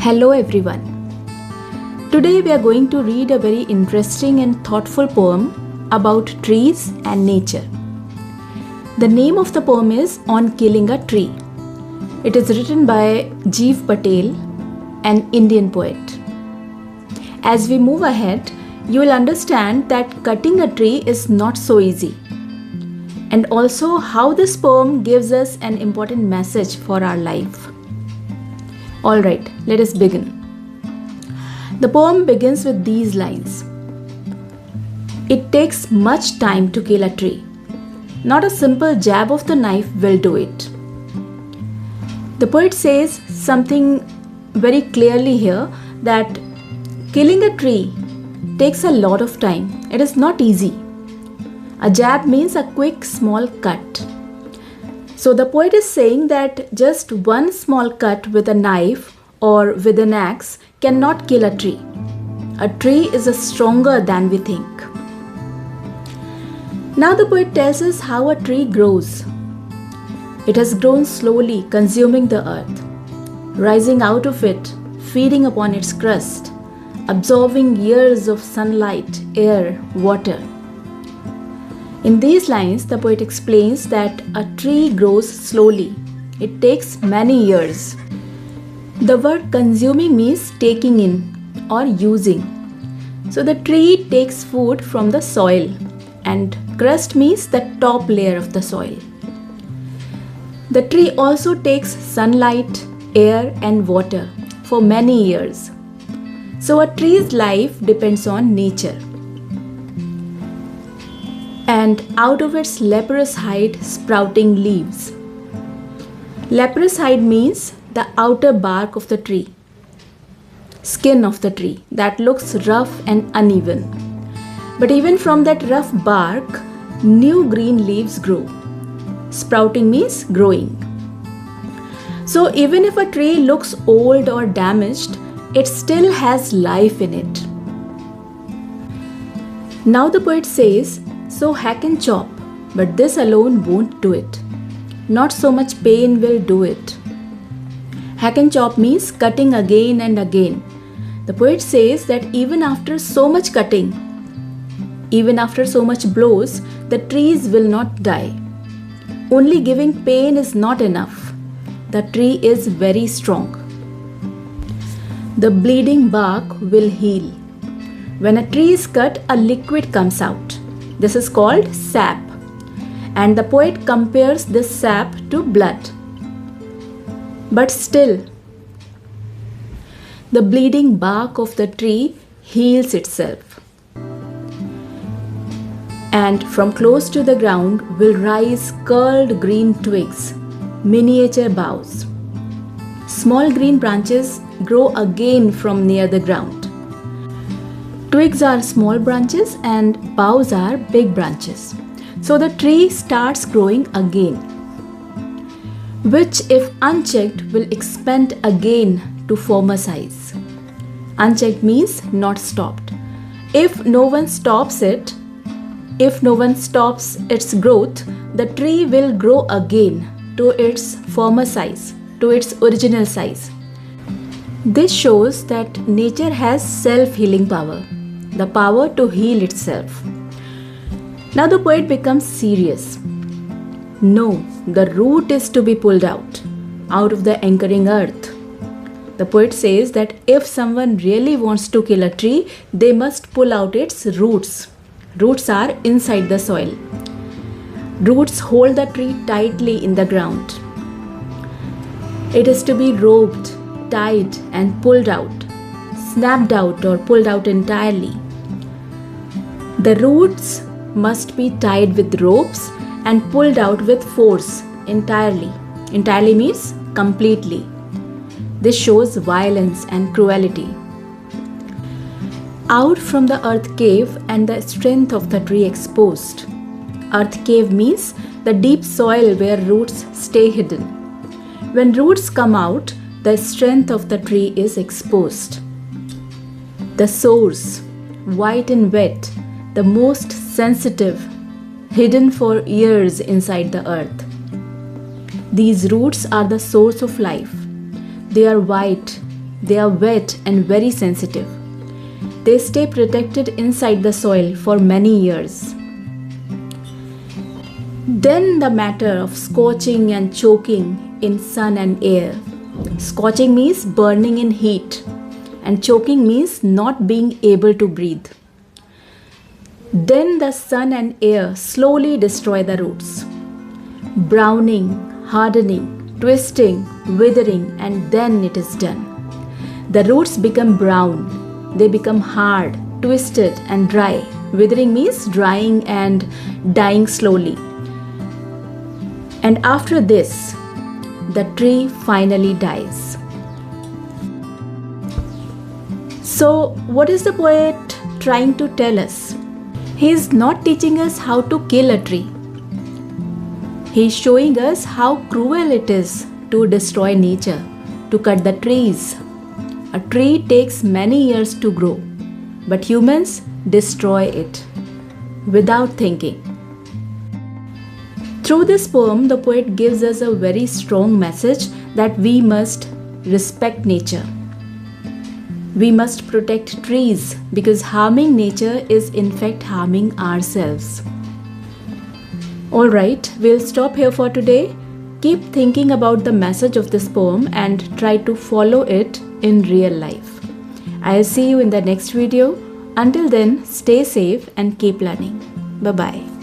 Hello everyone. Today we are going to read a very interesting and thoughtful poem about trees and nature. The name of the poem is On Killing a Tree. It is written by Gieve Patel, an Indian poet. As we move ahead, you will understand that cutting a tree is not so easy, and also how this poem gives us an important message for our life. Alright, let us begin. The poem begins with these lines. It takes much time to kill a tree. Not a simple jab of the knife will do it. The poet says something very clearly here, that killing a tree takes a lot of time. It is not easy. A jab means a quick small cut. So the poet is saying that just one small cut with a knife or with an axe cannot kill a tree. A tree is stronger than we think. Now the poet tells us how a tree grows. It has grown slowly, consuming the earth, rising out of it, feeding upon its crust, absorbing years of sunlight, air, water. In these lines, the poet explains that a tree grows slowly. It takes many years. The word consuming means taking in or using. So the tree takes food from the soil, and crust means the top layer of the soil. The tree also takes sunlight, air, and water for many years. So a tree's life depends on nature. And out of its leprous hide sprouting leaves. Leprous hide means the outer bark of the tree, skin of the tree that looks rough and uneven. But even from that rough bark, new green leaves grow. Sprouting means growing. So even if a tree looks old or damaged, it still has life in it. Now the poet says, so hack and chop, but this alone won't do it. Not so much pain will do it. Hack and chop means cutting again and again. The poet says that even after so much cutting, even after so much blows, the trees will not die. Only giving pain is not enough. The tree is very strong. The bleeding bark will heal. When a tree is cut, a liquid comes out. This is called sap, and the poet compares this sap to blood. But still, the bleeding bark of the tree heals itself. And from close to the ground will rise curled green twigs, miniature boughs. Small green branches grow again from near the ground. Twigs are small branches and boughs are big branches. So the tree starts growing again, which if unchecked will expand again to former size. Unchecked means not stopped. If no one stops its growth, the tree will grow again to its former size, to its original size. This shows that nature has self-healing power, the power to heal itself. Now the poet becomes serious. No, the root is to be pulled out of the anchoring earth. The poet says that if someone really wants to kill a tree, they must pull out its roots. Roots are inside the soil. Roots hold the tree tightly in the ground. It is to be roped, tied, and pulled out, snapped out or pulled out entirely. The roots must be tied with ropes and pulled out with force entirely. Entirely means completely. This shows violence and cruelty. Out from the earth cave and the strength of the tree exposed. Earth cave means the deep soil where roots stay hidden. When roots come out, the strength of the tree is exposed. The source, white and wet, the most sensitive, hidden for years inside the earth. These roots are the source of life. They are white, They are wet and very sensitive. They stay protected inside the soil for many years. Then the matter of scorching and choking in sun and air. Scorching means burning in heat, and choking means not being able to breathe. Then the sun and air slowly destroy the roots. Browning, hardening, twisting, withering, and then it is done. The roots become brown. They become hard, twisted, and dry. Withering means drying and dying slowly. And after this, the tree finally dies. So, what is the poet trying to tell us? He is not teaching us how to kill a tree. He is showing us how cruel it is to destroy nature, to cut the trees. A tree takes many years to grow, but humans destroy it without thinking. Through this poem, the poet gives us a very strong message that we must respect nature. We must protect trees because harming nature is in fact harming ourselves. Alright, we'll stop here for today. Keep thinking about the message of this poem and try to follow it in real life. I'll see you in the next video. Until then, stay safe and keep learning. Bye-bye.